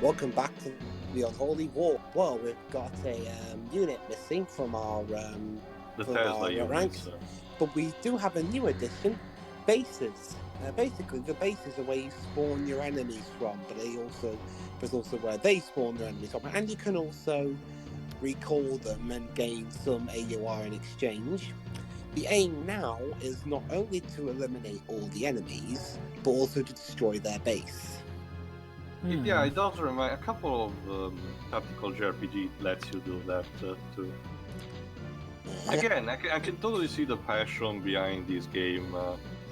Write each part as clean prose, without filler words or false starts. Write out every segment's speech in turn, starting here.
Welcome back to the Unholy War. Well, we've got a unit missing from our The Tesla units. ranks, but we do have a new addition: bases. Basically, the bases are where you spawn your enemies from, but there's also where they spawn their enemies from, and you can also recall them and gain some AUR in exchange. The aim now is not only to eliminate all the enemies, but also to destroy their base. Yeah, it does remind a couple of tactical JRPG lets you do that too. Again, I can totally see the passion behind this game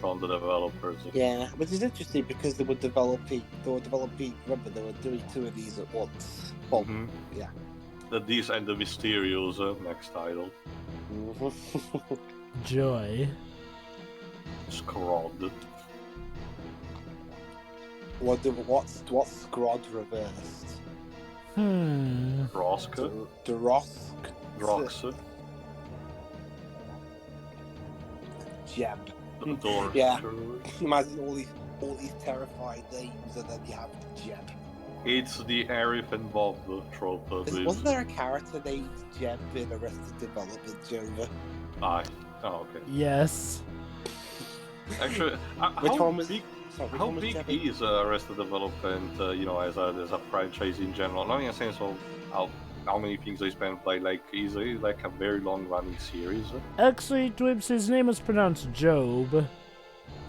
from the developers. Yeah, which is interesting because they were developing. Remember, they were doing two of these at once. Well, yeah. These and the Mysterios next title. Joy. Scrod. What's Scrod reversed? Rosk. Drosk. Jeb. Yeah. Imagine all these terrifying names, and then you have Jeb. It's the Arif and Bob trope. Wasn't there a character named Jeb in Arrested Development, Jova? Oh, okay. Yes. Actually, how big is Arrested Development? As a franchise in general, not in a sense of how many things they spend by. Like, is it like a very long-running series? Actually, Dwibs, his name is pronounced Job.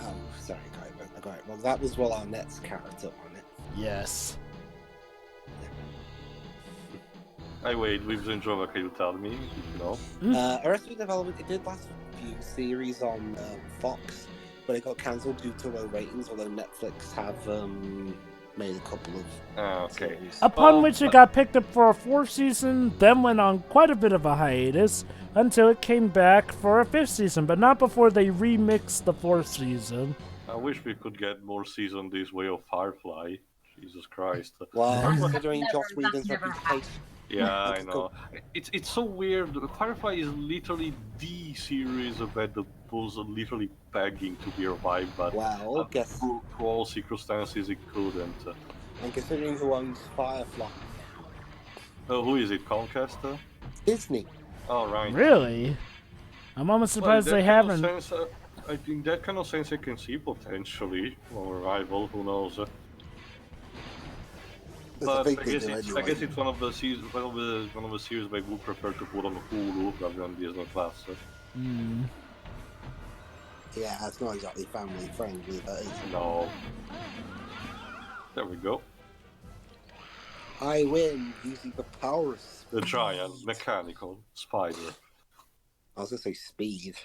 Oh, sorry, I got it. Well, that was Will Arnett's character on it. Yes. Wait, Dwibs and Jova, can you tell me? Arrested Development, it did last few series on Fox, but it got cancelled due to low ratings, although Netflix have made a couple of series. Upon which it got picked up for a fourth season, then went on quite a bit of a hiatus, until it came back for a fifth season, but not before they remixed the fourth season. I wish we could get more season this way of Firefly. Jesus Christ. Well, considering Joss Whedon's reputation. Yeah, I know. It's so weird. Firefly is literally the series that was literally begging to be revived, but through all circumstances it couldn't. And considering who owns Firefly? Who is it? Comcast? Disney. Oh, right. Really? I'm almost surprised they haven't. I think that kind of sense I can see potentially a revival. Who knows? But I guess it's one of the series I would prefer to put on Hulu rather than Disney Plus. Yeah, it's not exactly family friendly, that is. No. There we go. I win using the power of speed. The giant mechanical spider. I was gonna say speed.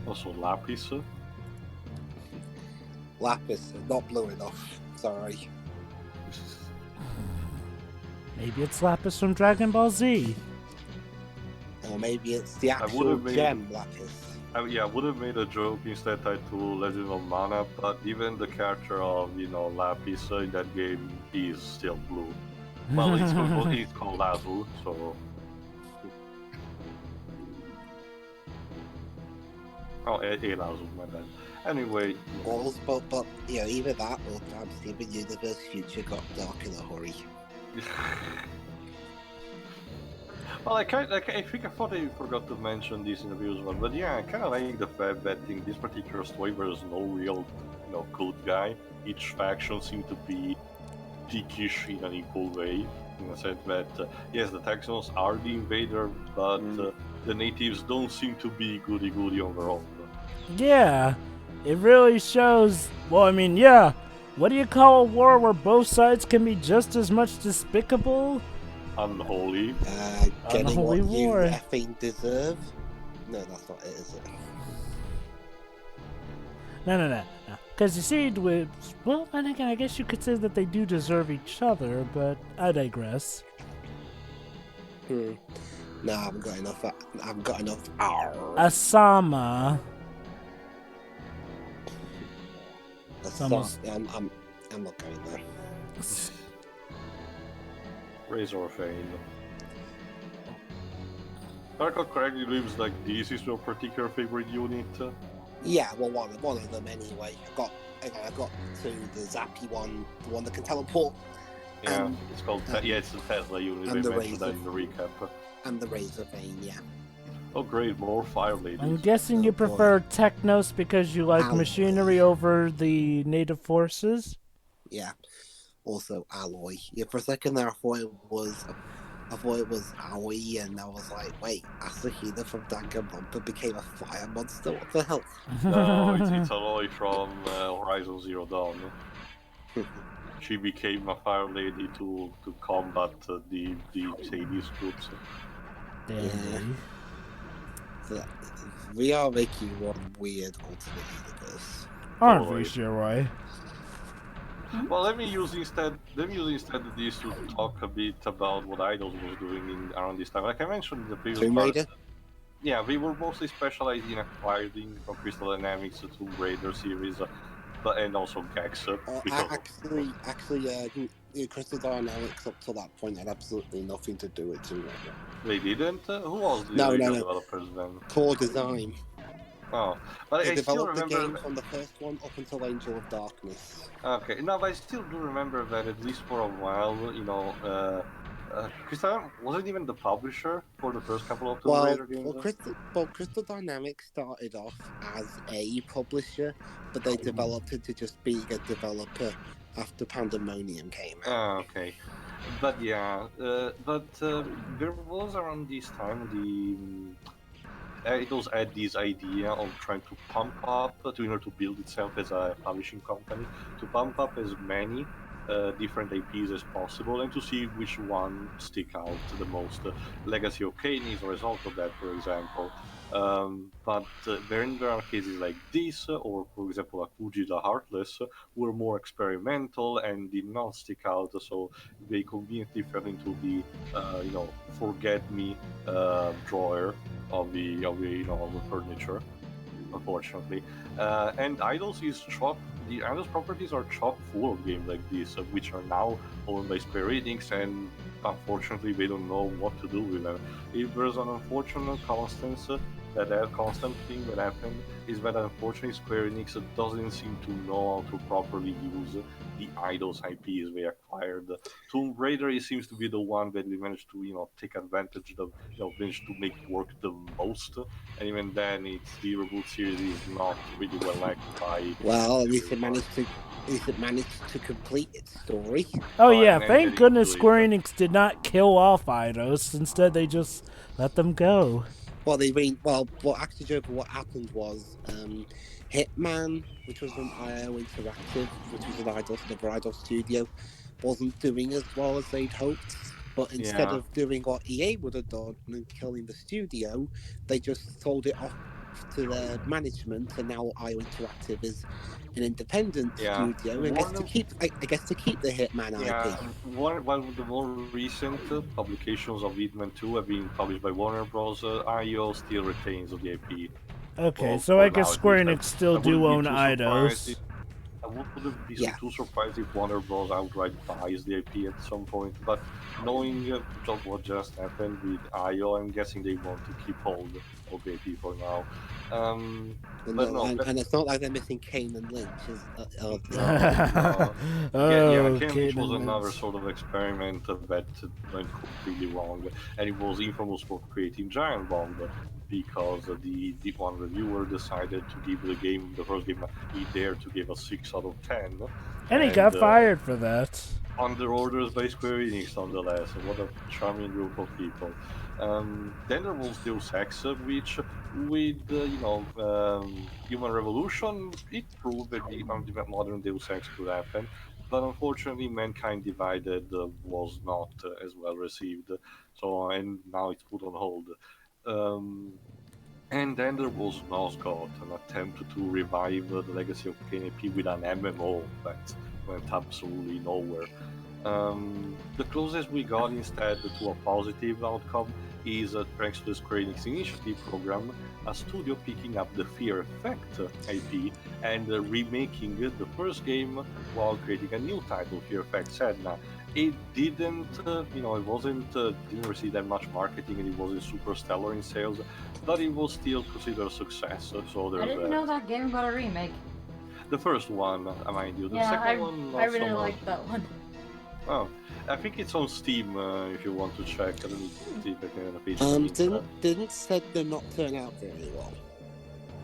Also Lapis. Lapis, not blue enough. Sorry. Maybe it's Lapis from Dragon Ball Z. Or maybe it's the actual gem Lapis. I would have made a joke instead tied to Legend of Mana, but even the character of, Lapis in that game is still blue. Well, it's called Azul, so... Oh, Azul, my bad. Anyway... But either that or Steven Universe Future got dark in a hurry. Well, I think I thought I forgot to mention this in the previous one, but yeah, I kind of like the fact that in this particular story there's no real, good guy. Each faction seems to be dickish in an equal way, in the sense that, yes, the Texans are the invader, but the natives don't seem to be goody-goody on their own. Yeah, it really shows, what do you call a war where both sides can be just as much despicable? Unholy. Getting Unholy what War. You effing deserve? No, that's not it, is it? No. Because you see, Dwibs, well, and again, I guess you could say that they do deserve each other, but I digress. No, I haven't got enough. Asama. I'm not going there. Razor Fane. If I recall correctly, Dwibs, like this is your particular favorite unit? Yeah, well, one of them anyway. I got to the Zappy one, the one that can teleport. Yeah, And, it's called. It's the Tesla unit. and They the mentioned that Razor. in the recap. And the Razor Vein, yeah. Oh, great! More fire ladies. I'm guessing you Oh, boy. prefer Technos because you like Alloy. machinery over the native forces? Yeah. Also Alloy. Yeah, for a second there, I thought it was Aoi, and I was like, wait, Asahina from Danganronpa became a fire monster? What the hell? No, it's Aloy from Horizon Zero Dawn. She became a fire lady to combat the Hades troops. Dandy. So we are making one weird alternate universe. Aren't Totally. we, Shiroi? Well, let me use instead this to talk a bit about what Idols was doing around this time. Like I mentioned in the previous Tomb part, Raider? yeah, we were mostly specialized in acquiring from Crystal Dynamics the Tomb Raider series, but and also Gex. Crystal Dynamics up to that point had absolutely nothing to do with Tomb Raider. They didn't. Who was the No. original developers then? Core Design. Oh, but They I still developed the remember. game from the first one up until Angel of Darkness. Okay, no, but I still do remember that at least for a while, Crystal wasn't even the publisher for the first couple of Tomb Raider games. Crystal Dynamics started off as a publisher, but they developed into just being a developer after Pandemonium came out. Okay, but yeah, there was around this time Eidos had this idea of trying to pump up in order to build itself as a publishing company, to pump up as many different IPs as possible and to see which one stick out the most. Legacy of Kain is a result of that, for example. But then there are cases like this, or for example, Akuji the Heartless, who were more experimental and did not stick out, so they conveniently fell into the, forget me drawer of the furniture, unfortunately. And Idols is chock. The Idols properties are chock full of games like this, which are now owned by Square Enix, and unfortunately they don't know what to do with them. If there's an unfortunate constant thing that happened is that unfortunately Square Enix doesn't seem to know how to properly use the Idols IPs they acquired. Tomb Raider seems to be the one that we managed to take advantage of, managed to make work the most, and even then it's the reboot series is not really well liked by Well, at least everyone. it managed to complete its story. Oh And yeah, then thank getting goodness into Square it. Enix did not kill off Eidos. Instead, they just let them go. Well, actually, Joker, what happened was Hitman, which was from IO Interactive, which was another idol studio, wasn't doing as well as they'd hoped. But instead Yeah. of doing what EA would have done and killing the studio, they just sold it off to their management, and now IO Interactive is an independent Yeah. studio. I guess One to of keep, the Hitman Yeah, IP. one of the more recent publications of Hitman 2 have been published by Warner Bros. IO still retains the IP. Okay, Well, so I for guess now at Square least. Enix still I do wouldn't be own too surprised. Eidos. I wouldn't be Yeah. too surprised if Warner Bros. Outright buys the IP at some point. But knowing what just happened with IO, I'm guessing they want to keep hold of the IP for now. But no, And it's not like they're missing Kane and Lynch. no. Oh, Kane Lynch was Caden another Lynch. sort of experiment that went completely wrong, and it was infamous for creating Giant Bomb because the one reviewer decided to give the first game, he dared to give a 6 out of 10, And he got fired for that. under orders by Square Enix, nonetheless. What a charming group of people. Then there was Deus Ex, which, with Human Revolution, it proved that the modern Deus Ex could happen. But unfortunately, Mankind Divided was not as well received. So, and now it's put on hold. Um, and then there was Nosgoth, an attempt to revive the legacy of KNP with an MMO that went absolutely nowhere. The closest we got instead to a positive outcome is, thanks to the Square Enix Initiative program, a studio picking up the Fear Effect IP and remaking the first game while creating a new title, Fear Effect Sedna. it didn't, it wasn't didn't receive that much marketing, and it wasn't super stellar in sales, but it was still considered a success. So I there's didn't know that game got a remake. the first one, mind you. The Yeah, second one, not I really so much. liked that one. Oh, I think it's on Steam if you want to check. I don't see if I can page the link. Didn't SCWRM not turn out very well?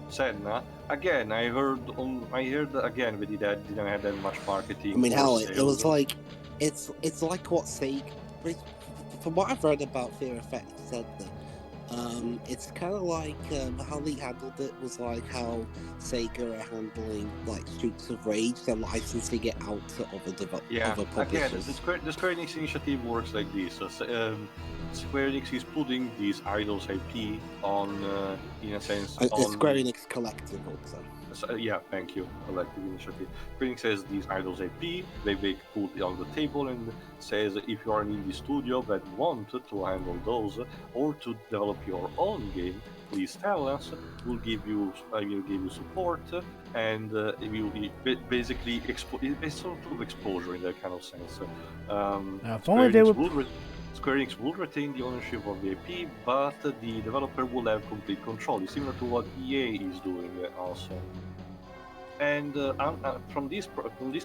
Senna, again, I heard again that it didn't have that much marketing. I mean, or hell, it was sales. like, it's like what Sega, from what I've read about Fear Effect, said that it's kind of like how they handled it was like how Sega are handling like Streets of Rage, they're licensing it out to other publishers. Again, the Square Enix initiative works like this. Square Enix is putting these idols IP on, in a sense, on Square Enix Collective also. Yeah, thank you, collective initiative. Square Enix says these idols IP, they put it on the table and says if you are an indie studio that want to handle those or to develop your own game, please tell us. We'll give you support, and it will basically it's sort of exposure in that kind of sense. If only they would. Square Enix will retain the ownership of the IP, but the developer will have complete control. It's similar to what EA is doing also. And from this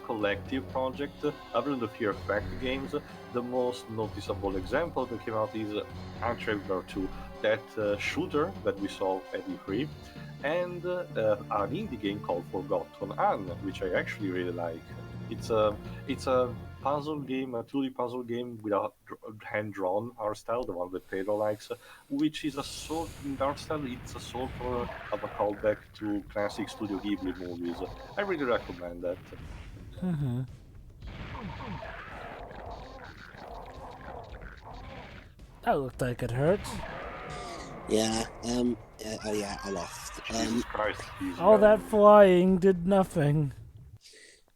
collective project, other than the Fear Effect games, the most noticeable example that came out is Unholy 2, that shooter that we saw at E3, and an indie game called Forgotten Anne, which I actually really like. It's a puzzle game, a 2D puzzle game with a hand-drawn art style, the one that Pedro likes, which is a sort in art style. It's a sort of a callback to classic Studio Ghibli movies. I really recommend that. Mm-hmm. That looked like it hurt. Yeah. I lost. Jesus Christ! All that flying did nothing.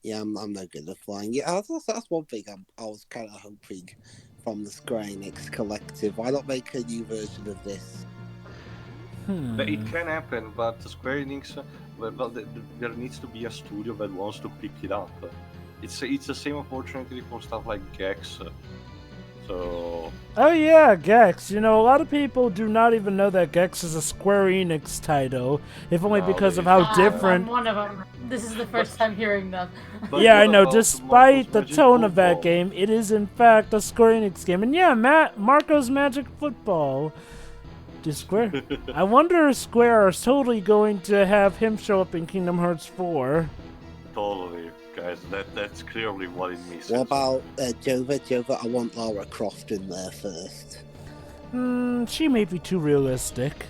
Yeah, I'm no good at flying. Yeah, that's one thing I was kind of hoping from the Square Enix collective. Why not make a new version of this? It can happen, but Square Enix, there needs to be a studio that wants to pick it up. It's the same unfortunately for stuff like Gex. So. Oh yeah, Gex. You know, a lot of people do not even know that Gex is a Square Enix title, if only because of how different. I'm one of them. This is the first time hearing that. Yeah, I know. Despite the tone of that game, it is in fact a Square Enix game. And yeah, Marco's Magic Football. I wonder if Square are totally going to have him show up in Kingdom Hearts 4. Totally, guys. That's clearly what it means. What about Jova? Jova, I want Lara Croft in there first. She may be too realistic.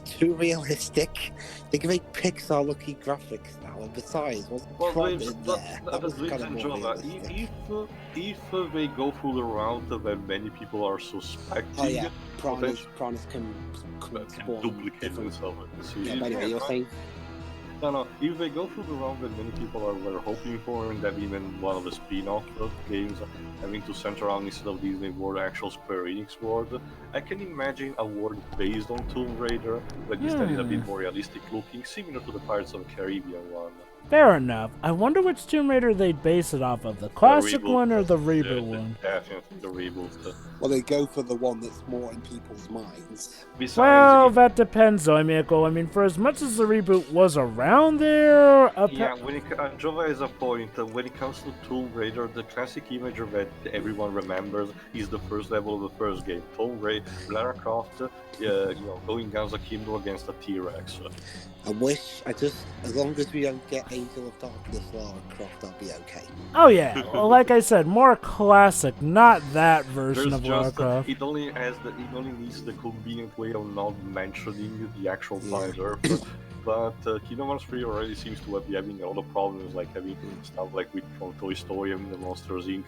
Too realistic? They can make Pixar-looking graphics now, and besides, wasn't Tron in there? That was kind of more realistic. If they go through the route that many people are suspecting, oh yeah, Piranhas can spawn duplicate themselves. Yeah, by the way, you're saying? No. If they go through the route that many people were hoping for, and that even one of the spin-off games having to center around instead of Disney World, actual Square Enix world, I can imagine a world based on Tomb Raider, but instead is a bit more realistic looking, similar to the Pirates of the Caribbean one. Fair enough. I wonder which Tomb Raider they'd base it off of, the classic one or the reboot one? Definitely the reboot. Well, they go for the one that's more in people's minds. Besides, well, that depends though, Michael. I mean, for as much as the reboot was around there... Yeah, Jova has a point. When it comes to Tomb Raider, the classic image that everyone remembers is the first level of the first game. Tomb Raider, Lara Croft, going guns akimbo against a T-Rex. As long as we don't get Angel of Darkness Lara Croft, I'll be okay. Oh yeah, well, like I said, more classic, not that version of Lara Croft. It only needs the convenient way of not mentioning the actual planet Earth. But Kingdom Hearts 3 already seems to be having a lot of problems, like having stuff like with from Toy Story and the Monsters Inc.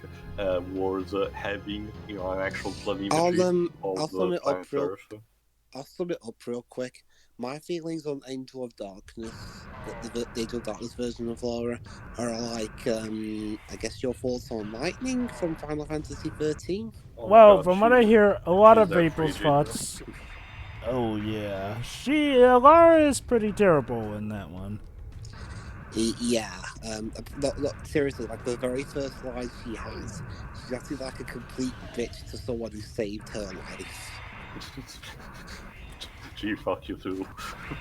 Worlds having an actual planimetry of the planet Earth. I'll sum it up real quick. My feelings on Angel of Darkness, the Angel of Darkness version of Lara, are like, I guess your thoughts on Lightning from Final Fantasy XIII? Well, from what I hear, a lot of people's thoughts... Oh yeah, Lara is pretty terrible in that one. Yeah, seriously, like the very first line she has, she's acting like a complete bitch to someone who saved her life. Gee, fuck you too.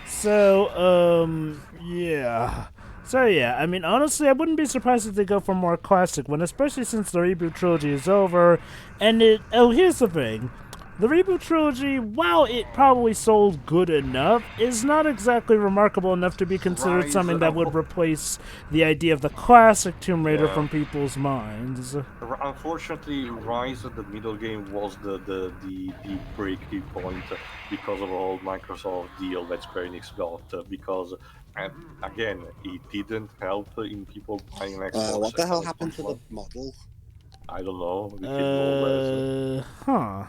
So, yeah. So, yeah, I mean, honestly, I wouldn't be surprised if they go for a more classic one, especially since the reboot trilogy is over. And here's the thing. The reboot trilogy, while it probably sold good enough, is not exactly remarkable enough to be considered Rise something that would of- replace the idea of the classic Tomb Raider Yeah. from people's minds. Unfortunately, Rise of the middle game was the breaking point because of all Microsoft deal that Square Enix got. Because again, it didn't help in people buying Xbox. What the hell and happened Xbox to the One. model? I don't know. We can go over. Huh.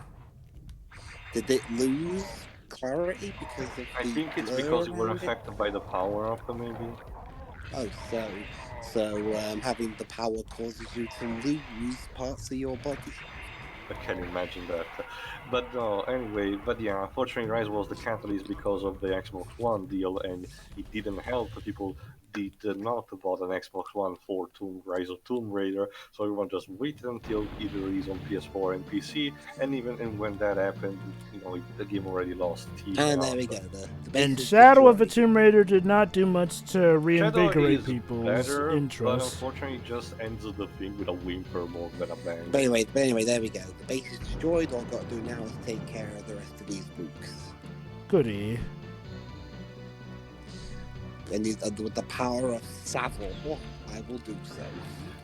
Did it lose clarity because of I the think it's blur because you were around it? affected by the power up, maybe. Oh, so having the power causes you to lose parts of your body. I can imagine that. But no, anyway, but yeah, unfortunately, Rise was the catalyst because of the Xbox One deal, and it didn't help. People did not bought an Xbox One for Rise of Tomb Raider, so everyone just waited until it released on PS4 and PC, and when that happened, the game already lost steam. And there we go. The base And is Shadow of the destroyed. Tomb Raider did not do much to Shadow reinvigorate is people's better, but interest. unfortunately, it just ends the thing with a whimper more than a bang. But anyway, there we go. The base is destroyed. All I've got to do now is take care of the rest of these books. Goody. And with the power of Savile, I will do so.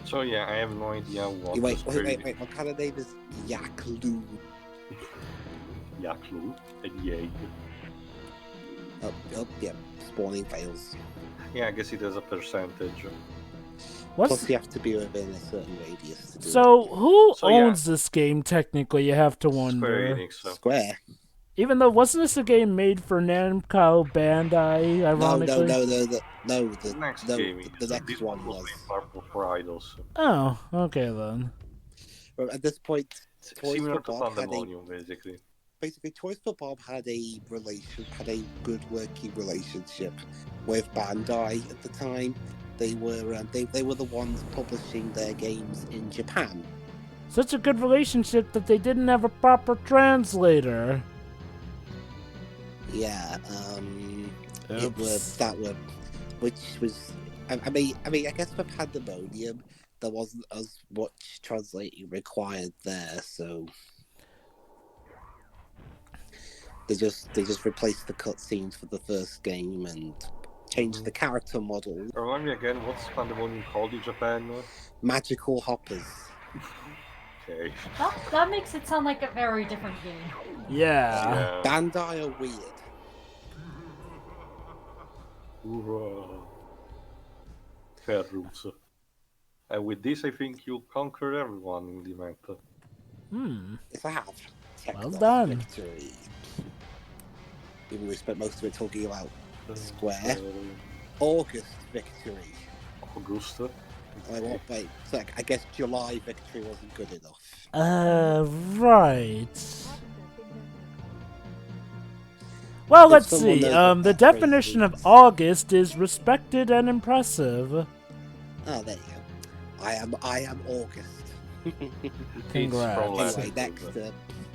So yeah, I have no idea what. Wait. What kind of name is Yaklu? Yaklu and Yay. Oh, yeah. Spawning fails. Yeah, I guess it has a percentage. Plus, you have to be within a certain radius to do So, who So, yeah. owns this game, technically, you have to wonder? Square Enix. it. Square. Even though, wasn't this a game made for Namco Bandai, ironically? No. The next the game. next This one was was. made for Idols. Oh, okay then. Well, at this point, Toys Similar for to Bob had Pandemonium, basically. basically Toys for Bob had a good working relationship with Bandai at the time. They were the ones publishing their games in Japan. Such a good relationship that they didn't have a proper translator. Yeah, Oops. which was, I mean, I guess for Pandemonium, there wasn't as much translating required there, so they just replaced the cutscenes for the first game and changed the character model. Remind me again, what's Pandemonium called in Japan? Magical hoppers. Okay. That makes it sound like a very different game. Yeah. Bandai are weird. Hoorah. Fair rules. And with this, I think you conquered everyone in the meta. If I have Well Technos done. victory. Even we spent most of it talking about Square. August victory. Augusta. Wait, so I guess July victory wasn't good enough. Right. Well, let's someone see. knows what The that phrase definition of means. August is respected and impressive. Oh, there you go. I am August. Congrats. Anyway,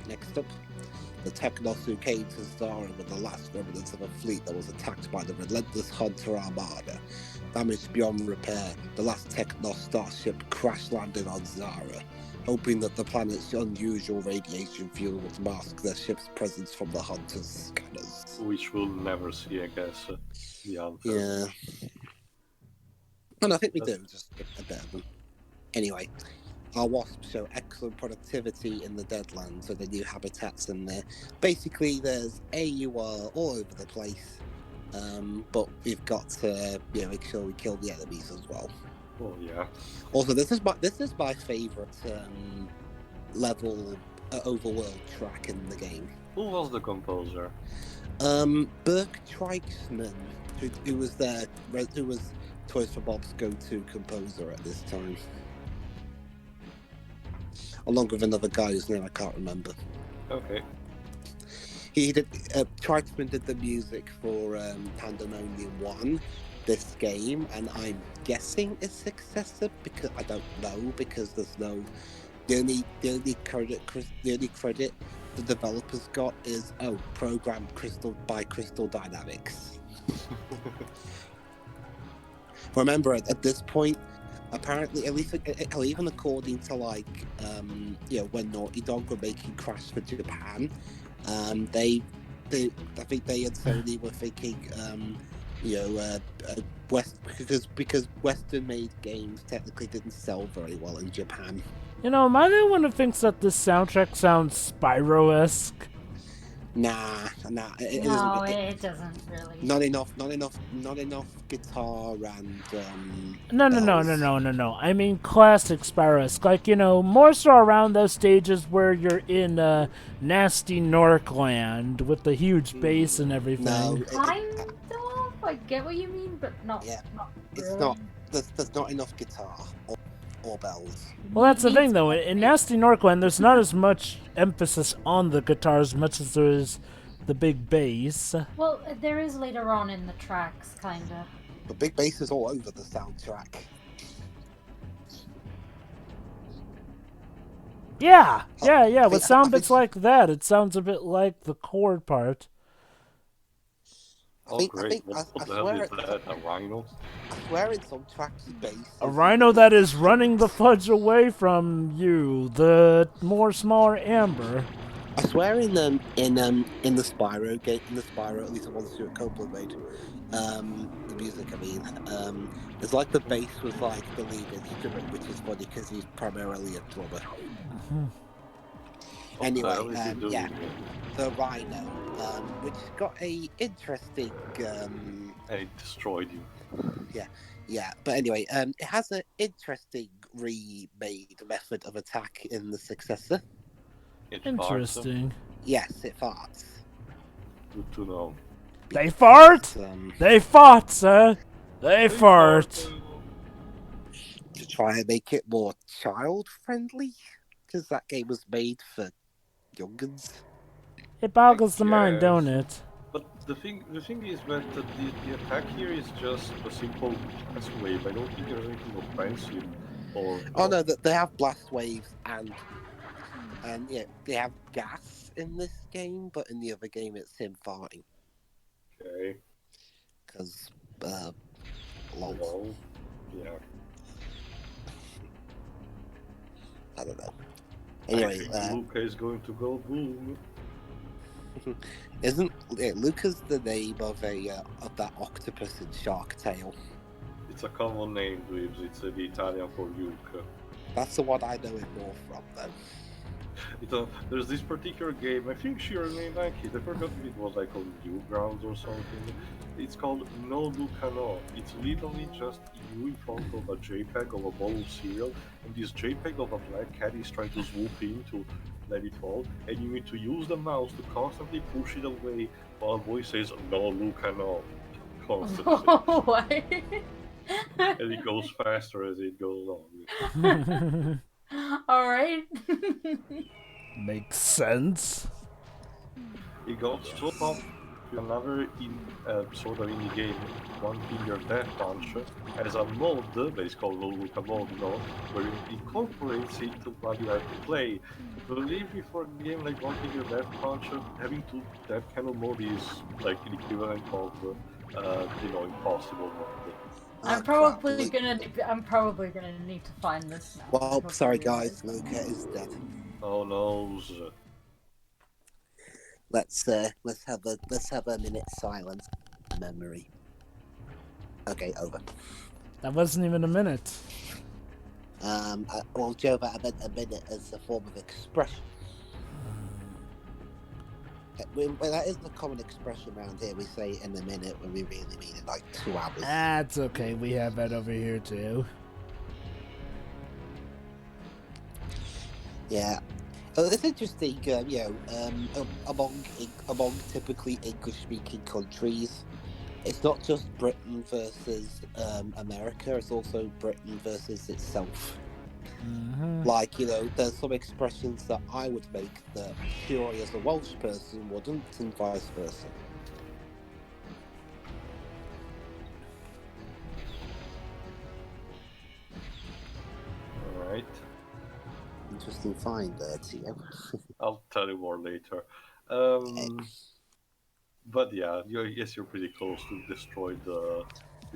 next up, the Technos who came to Zara were the last remnants of a fleet that was attacked by the relentless Hunter Armada. Damaged beyond repair, the last Technos starship crash-landed on Zara, hoping that the planet's unusual radiation fuel would mask their ship's presence from the Hunter's scanners. Which we'll never see, I guess. The answer. Yeah. And I think we do, just a bit of them. Anyway, our wasps show excellent productivity in the Deadlands with the new habitats in there. Basically, there's AUR all over the place, but we've got to make sure we kill the enemies as well. Oh yeah. Also, this is my favourite level overworld track in the game. Who was the composer? Burke Treichman, who was Toys for Bob's go-to composer at this time, along with another guy whose name I can't remember. Okay. He did. Treichman did the music for Pandemonium 1, this game, and I'm guessing a successor because I don't know, because there's no the only credit the developers got is programmed by Crystal Dynamics. Remember, at this point, apparently, at least even according to when Naughty Dog were making Crash for Japan, I think they and Sony were thinking, because Western-made games technically didn't sell very well in Japan. Am I the one who thinks that this soundtrack sounds Spyro-esque? Nah, it No, isn't. it doesn't really. Not enough guitar and No. I mean classic Spyro-esque. Like, more so around those stages where you're in nasty Norkland with the huge bass and everything. No, Kind of. I get what you mean, but not. Yeah, not it's really. not. There's not enough guitar or bells. Well, that's the thing, though. In nasty Norkland, there's not as much emphasis on the guitar as much as there is the big bass. Well, there is later on in the tracks, kinda. The big bass is all over the soundtrack. Yeah. With sound bits like that, it sounds a bit like the chord part. Oh, great. What the hell is that? A rhino? I swear in some tracks, bass. A rhino that is running the fudge away from you, the more smaller amber. I swear in the Spyro game, at least the ones Stuart Copeland made, the music, it's like the bass was like the lead instrument, which is funny because he's primarily a drummer. Anyway, the rhino, which got a interesting. It destroyed you. Yeah, but anyway, it has an interesting remade method of attack in the successor. Interesting. Yes, it farts. Good to know. They fart? They fart, sir. They fart. To try and make it more child-friendly, because that game was made for young'uns. It boggles the mind, don't it? But the thing is that the attack here is just a simple blast wave. I don't think there's anything offensive. No, they have blast waves and they have gas in this game, but in the other game it's him farting. Okay. Because, lol. Yeah. I don't know. Anyway, Luca is going to go boom. Isn't Luca's the name of that octopus in Shark Tale? It's a common name, Dwibs. It's the Italian for Luca. That's the one I know it more from, though. There's this particular game, I think she may like it. I forgot if it was like on Newgrounds or something. It's called No Luca No. It's literally just you in front of a JPEG of a bowl of cereal, and this JPEG of a black cat is trying to swoop in to let it fall, and you need to use the mouse to constantly push it away while a voice says No Luca No. Constantly. What? And it goes faster as it goes on. Alright. Makes sense. It got so popular. Another sort of indie game, One Finger Death Punch, has a mode that is called No Luca Mode, where it incorporates into what you have to play. Believe me, for a game like One Finger Death Punch, having that kind of mode is like an equivalent of impossible mode. I'm probably gonna need to find this now. Well, sorry guys, Luca is dead. Oh no. Let's have a minute silence. Memory. Okay, over. That wasn't even a minute. Well, Joe, I meant a minute as a form of expression. Well, that is the common expression around here. We say in a minute when we really mean it like 2 hours. That's okay. We have that over here too. Yeah. It's interesting, among typically English-speaking countries, it's not just Britain versus America, it's also Britain versus itself. Mm-hmm. Like, there's some expressions that I would make that Fury as a Welsh person wouldn't, and vice versa. interesting find there, Tio. I'll tell you more later. But yeah, you're pretty close to destroy the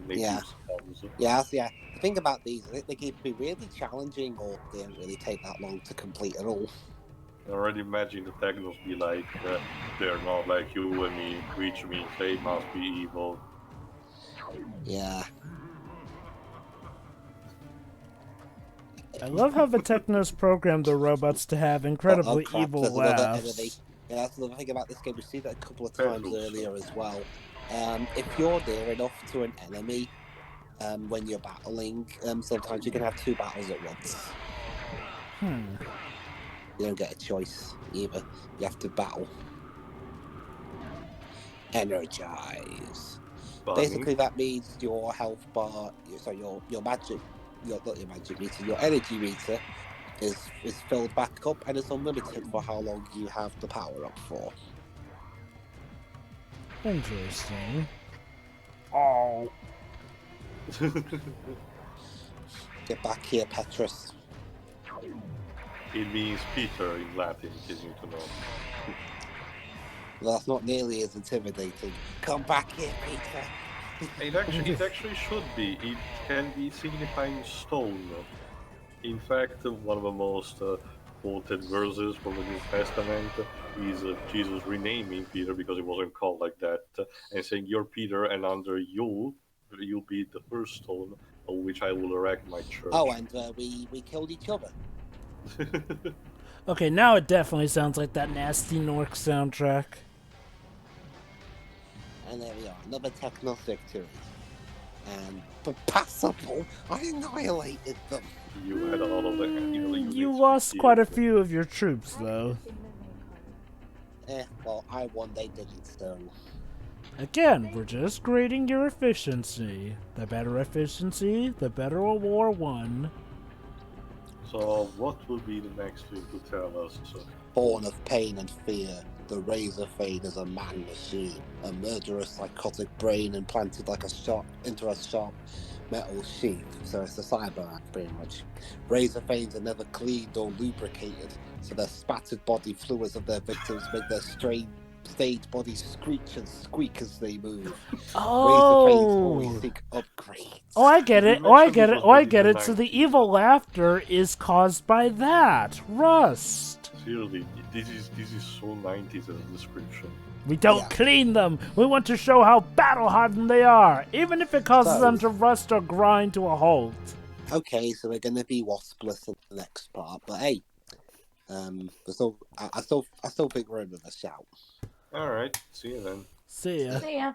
native spawns. Yeah. The thing about these, I think they can be really challenging, or they don't really take that long to complete at all. I already imagine the Technos be like, they're not like you and me, which means they must be evil. Yeah. I love how the Technos programmed the robots to have incredibly evil laughs. Yeah, that's another thing about this game. We've seen that a couple of times earlier as well. If you're near enough to an enemy, when you're battling, sometimes you can have 2 battles at once. You don't get a choice either. You have to battle. Energize. Basically, that means your health bar, your magic, not your magic meter, your energy meter is filled back up, and it's unlimited for how long you have the power up for. Interesting. Oh. Get back here, Petrus. It means Peter in Latin, in case you need to know. Well, that's not nearly as intimidating. Come back here, Peter. It actually should be. It can be signifying stone. In fact, one of the most quoted verses from the New Testament is Jesus renaming Peter because he wasn't called like that, and saying, "You're Peter, and under you'll be the first stone on which I will erect my church." Oh, and we killed each other. Okay, now it definitely sounds like that nasty Nork soundtrack. And there we are, another Technos victory. And passable, I annihilated them. You had all of them. You lost quite a few of your troops, though. Well, I won, they didn't, so... Again, we're just grading your efficiency. The better efficiency, the better a war won. So, what will be the next thing to tell us? Born of pain and fear, the Razor Fade is a man machine, a murderous psychotic brain implanted like a shot into a sharp metal sheath. So it's a cyber pretty much. Razor Fades are never cleaned or lubricated, so the spattered body fluids of their victims make their stage bodies screech and squeak as they move. Oh! Razor Fades always seek upgrades. Oh, I get it. Oh, I get it. Oh, I get it. So the evil laughter is caused by that. Rust. Seriously, this is so 90s as a description. We don't clean them. We want to show how battle-hardened they are, even if it causes them to rust or grind to a halt. Okay, so we're gonna be waspless in the next part, but hey, I still think we're in with a shout. All right, see you then. See ya. See ya.